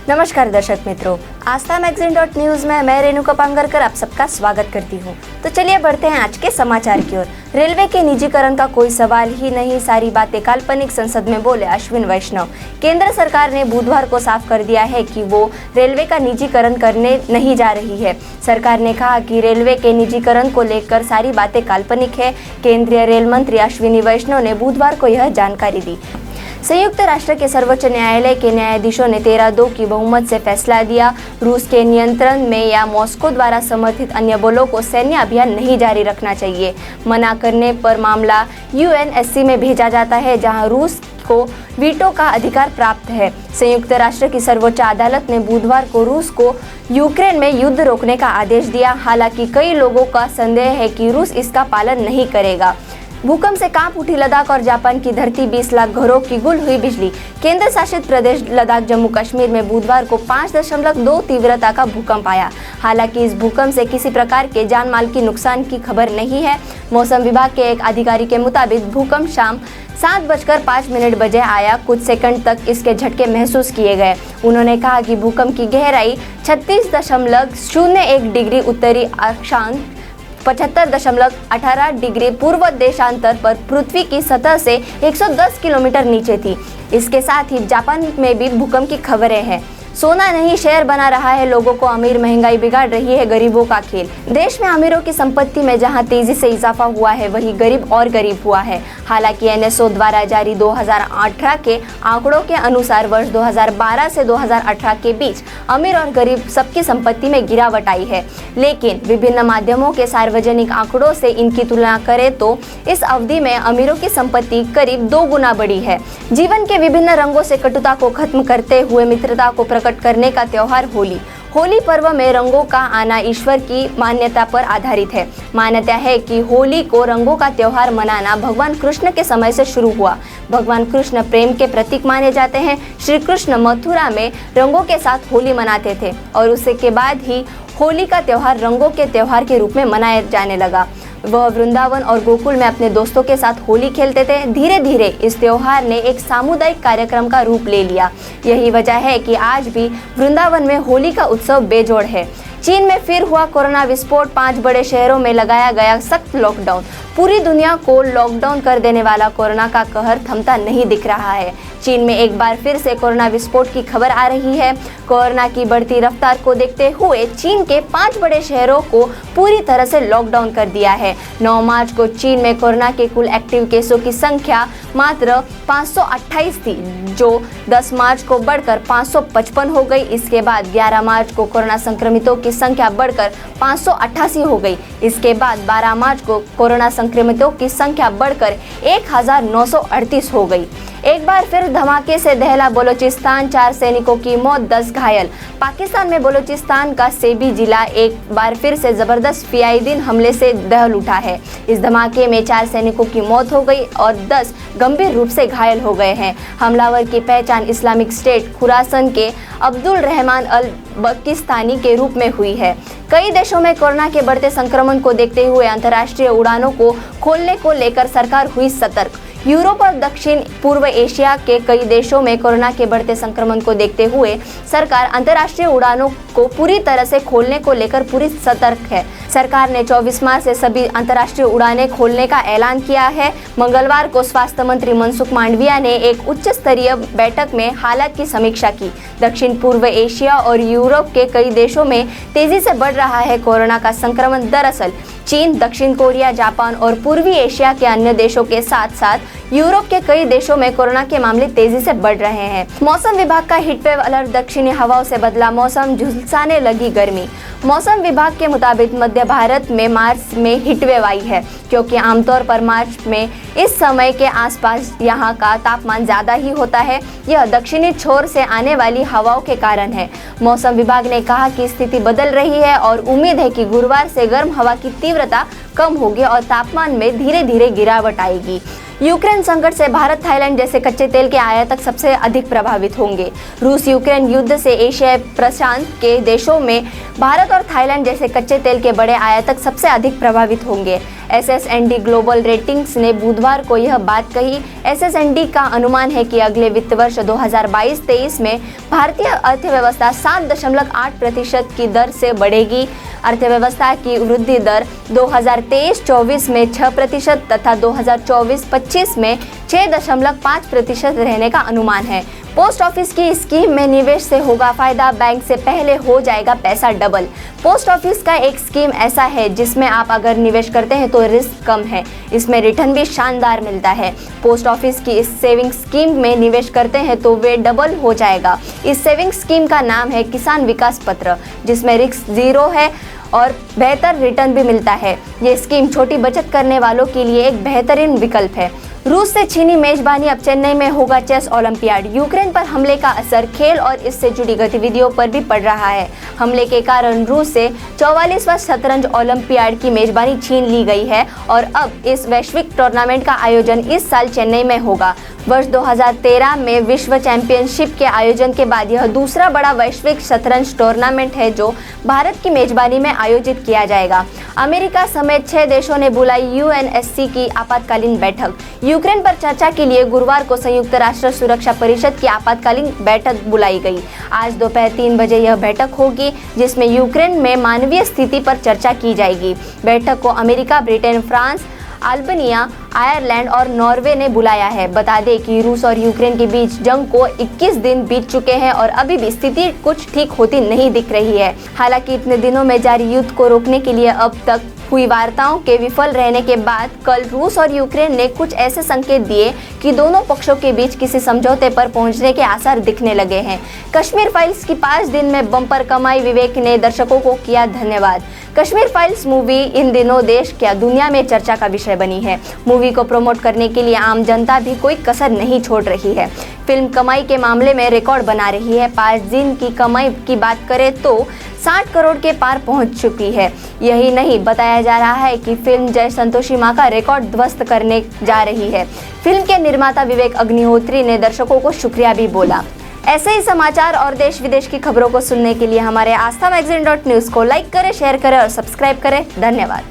नमस्कार दर्शक मित्रों, आस्था मैगजीन.न्यूज में मैं रेणुका पांगरकर आप सबका स्वागत करती हूं। तो चलिए बढ़ते हैं आज के समाचार की ओर। रेलवे के निजीकरण का कोई सवाल ही नहीं, सारी बातें काल्पनिक, संसद में बोले अश्विन वैष्णव। केंद्र सरकार ने बुधवार को साफ कर दिया है कि वो रेलवे का निजीकरण करने नहीं जा रही है। सरकार ने कहा कि रेलवे के निजीकरण को लेकर सारी बातें काल्पनिक है। केंद्रीय रेल मंत्री अश्विनी वैष्णव ने बुधवार को यह जानकारी दी। संयुक्त राष्ट्र के सर्वोच्च न्यायालय के न्यायाधीशों ने 13-2 की बहुमत से फैसला दिया। रूस के नियंत्रण में या मॉस्को द्वारा समर्थित अन्य बलों को सैन्य अभियान नहीं जारी रखना चाहिए। मना करने पर मामला यूएनएससी में भेजा जाता है, जहां रूस को वीटो का अधिकार प्राप्त है। संयुक्त राष्ट्र की सर्वोच्च अदालत ने बुधवार को रूस को यूक्रेन में युद्ध रोकने का आदेश दिया। हालांकि कई लोगों का संदेह है कि रूस इसका पालन नहीं करेगा। भूकंप से कांप उठी लद्दाख और जापान की धरती, 20 लाख घरों की गुल हुई बिजली। केंद्र शासित प्रदेश लद्दाख जम्मू कश्मीर में बुधवार को 5.2 तीव्रता का भूकंप आया। हालांकि इस भूकंप से किसी प्रकार के जान माल की नुकसान की खबर नहीं है। मौसम विभाग के एक अधिकारी के मुताबिक भूकंप शाम 7:05 बजे आया। कुछ सेकंड तक इसके झटके महसूस किए गए। उन्होंने कहा कि भूकंप की गहराई 36.01 डिग्री उत्तरी अक्षांश 75.18 डिग्री पूर्व देशांतर पर पृथ्वी की सतह से 110 किलोमीटर नीचे थी। इसके साथ ही जापान में भी भूकंप की खबरें हैं। सोना नहीं शहर बना रहा है लोगों को अमीर, महंगाई बिगाड़ रही है गरीबों का खेल। देश में अमीरों की संपत्ति में जहां तेजी से इजाफा हुआ है, वहीं गरीब और गरीब हुआ है। हालांकि एनएसओ द्वारा जारी 2018 के आंकड़ों के अनुसार वर्ष 2012 से 2018 के बीच अमीर और गरीब सबकी संपत्ति में गिरावट आई है। लेकिन विभिन्न माध्यमों के सार्वजनिक आंकड़ों से इनकी तुलना करें तो इस अवधि में अमीरों की संपत्ति करीब 2 गुना बढ़ी है। जीवन के विभिन्न रंगों से कटुता को खत्म करते हुए मित्रता को प्रकट करने का त्योहार होली। होली पर्व में रंगों का आना ईश्वर की मान्यता पर आधारित है। मान्यता है कि होली को रंगों का त्योहार मनाना भगवान कृष्ण के समय से शुरू हुआ। भगवान कृष्ण प्रेम के प्रतीक माने जाते हैं। श्री कृष्ण मथुरा में रंगों के साथ होली मनाते थे और उसके बाद ही होली का त्योहार रंगों के त्योहार के रूप में मनाया जाने लगा। वह वृंदावन और गोकुल में अपने दोस्तों के साथ होली खेलते थे। धीरे धीरे इस त्योहार ने एक सामुदायिक कार्यक्रम का रूप ले लिया। यही वजह है कि आज भी वृंदावन में होली का उत्सव बेजोड़ है। चीन में फिर हुआ कोरोना विस्फोट, 5 बड़े शहरों में लगाया गया सख्त लॉकडाउन। पूरी दुनिया को लॉकडाउन कर देने वाला कोरोना का कहर थमता नहीं दिख रहा है। चीन में एक बार फिर से कोरोना विस्फोट की खबर आ रही है। कोरोना की बढ़ती रफ्तार को देखते हुए चीन के 5 बड़े शहरों को पूरी तरह से लॉकडाउन कर दिया है। 9 मार्च को चीन में कोरोना के कुल एक्टिव केसों की संख्या मात्र 528 थी, जो 10 मार्च को बढ़कर 555 हो गई। इसके बाद 11 मार्च को कोरोना संक्रमितों की संख्या बढ़कर 588 हो गई। इसके बाद 12 मार्च को कोरोना संक्रमितों की संख्या बढ़कर 1938 हो गई। एक बार फिर धमाके से दहला बलोचिस्तान, 4 सैनिकों की मौत, 10 घायल। पाकिस्तान में बलोचिस्तान का सेबी जिला एक बार फिर से जबरदस्त फियादीन हमले से दहल उठा है। इस धमाके में 4 सैनिकों की मौत हो गई और 10 गंभीर रूप से घायल हो गए हैं। हमलावर की पहचान इस्लामिक स्टेट खुरासन के अब्दुल रहमान अल बकिस्तानी के रूप में हुई है। कई देशों में कोरोना के बढ़ते संक्रमण को देखते हुए अंतर्राष्ट्रीय उड़ानों को खोलने को लेकर सरकार हुई सतर्क। यूरोप और दक्षिण पूर्व एशिया के कई देशों में कोरोना के बढ़ते संक्रमण को देखते हुए सरकार अंतर्राष्ट्रीय उड़ानों को पूरी तरह से खोलने को लेकर पूरी सतर्क है। सरकार ने 24 मार्च से सभी अंतर्राष्ट्रीय उड़ानें खोलने का ऐलान किया है। मंगलवार को स्वास्थ्य मंत्री मनसुख मांडविया ने एक उच्च स्तरीय बैठक में हालात की समीक्षा की। दक्षिण पूर्व एशिया और यूरोप के कई देशों में तेजी से बढ़ रहा है कोरोना का संक्रमण। दरअसल चीन, दक्षिण कोरिया, जापान और पूर्वी एशिया के अन्य देशों के साथ साथ यूरोप के कई देशों में कोरोना के मामले तेजी से बढ़ रहे हैं। मौसम विभाग का हीटवेव अलर्ट, दक्षिणी हवाओं से बदला मौसम, झुलसाने लगी गर्मी। मौसम विभाग के मुताबिक मध्य भारत में मार्च में हीटवेव आई है, क्योंकि आमतौर पर मार्च में इस समय के आसपास यहाँ का तापमान ज़्यादा ही होता है। यह दक्षिणी छोर से आने वाली हवाओं के कारण है। मौसम विभाग ने कहा कि स्थिति बदल रही है और उम्मीद है कि गुरुवार से गर्म हवा की तीव्रता कम होगी और तापमान में धीरे धीरे गिरावट आएगी। यूक्रेन संकट से भारत, थाईलैंड जैसे कच्चे तेल के आयातक सबसे अधिक प्रभावित होंगे। रूस यूक्रेन युद्ध से एशिया प्रशांत के देशों में भारत और थाईलैंड जैसे कच्चे तेल के बड़े आयातक सबसे अधिक प्रभावित होंगे। SSND ग्लोबल रेटिंग्स ने बुधवार को यह बात कही। SSND का अनुमान है कि अगले वित्त वर्ष 2022-23 में भारतीय अर्थव्यवस्था 7.8% की दर से बढ़ेगी। अर्थव्यवस्था की वृद्धि दर 2023-24 में 6% तथा 2024-25 में 6.5% रहने का अनुमान है। पोस्ट ऑफिस की स्कीम में निवेश से होगा फायदा, बैंक से पहले हो जाएगा पैसा डबल। पोस्ट ऑफिस का एक स्कीम ऐसा है जिसमें आप अगर निवेश करते हैं तो रिस्क कम है, इसमें रिटर्न भी शानदार मिलता है। पोस्ट ऑफिस की इस सेविंग स्कीम में निवेश करते हैं तो वे डबल हो जाएगा। इस सेविंग स्कीम का नाम है किसान विकास पत्र, जिसमें रिस्क 0 है और बेहतर रिटर्न भी मिलता है। ये स्कीम छोटी बचत करने वालों के लिए एक बेहतरीन विकल्प है। रूस से छीनी मेजबानी, अब चेन्नई में होगा चेस ओलंपियाड। यूक्रेन पर हमले का असर खेल और इससे जुड़ी गतिविधियों पर भी पड़ रहा है। हमले के कारण रूस से 44वां शतरंज ओलंपियाड की मेजबानी छीन ली गई है और अब इस वैश्विक टूर्नामेंट का आयोजन इस साल चेन्नई में होगा। वर्ष 2013 में विश्व चैंपियनशिप के आयोजन के बाद यह दूसरा बड़ा वैश्विक शतरंज टूर्नामेंट है जो भारत की मेजबानी में आयोजित किया जाएगा। अमेरिका समेत 6 देशों ने बुलाई UNSC की आपातकालीन बैठक। यूक्रेन पर चर्चा के लिए गुरुवार को संयुक्त राष्ट्र सुरक्षा परिषद की आपातकालीन बैठक बुलाई गई। आज दोपहर 3 बजे यह बैठक होगी जिसमें यूक्रेन में मानवीय स्थिति पर चर्चा की जाएगी। बैठक को America, Britain, France, Albania, Ireland और नॉर्वे ने बुलाया है। बता दें कि रूस और यूक्रेन के बीच जंग को 21 दिन बीत चुके हैं और अभी भी स्थिति कुछ ठीक होती नहीं दिख रही है। हालांकि इतने दिनों में जारी युद्ध को रोकने के लिए अब तक हुई वार्ताओं के विफल रहने के बाद कल रूस और यूक्रेन ने कुछ ऐसे संकेत दिए कि दोनों पक्षों के बीच किसी समझौते पर पहुंचने के आसार दिखने लगे हैं। कश्मीर फाइल्स की 5 दिन में बम्पर कमाई, विवेक ने दर्शकों को किया धन्यवाद। कश्मीर फाइल्स मूवी इन दिनों देश क्या दुनिया में चर्चा का विषय बनी है। मूवी को प्रमोट करने के लिए आम जनता भी कोई कसर नहीं छोड़ रही है। फिल्म कमाई के मामले में रिकॉर्ड बना रही है। 5 दिन की कमाई की बात करें तो 60 करोड़ के पार पहुंच चुकी है। यही नहीं, बताया जा रहा है कि फिल्म जय संतोषी मां का रिकॉर्ड ध्वस्त करने जा रही है। फिल्म के निर्माता विवेक अग्निहोत्री ने दर्शकों को शुक्रिया भी बोला। ऐसे ही समाचार और देश विदेश की खबरों को सुनने के लिए हमारे आस्था magazine.news को लाइक करें, शेयर करें और सब्सक्राइब करें। धन्यवाद।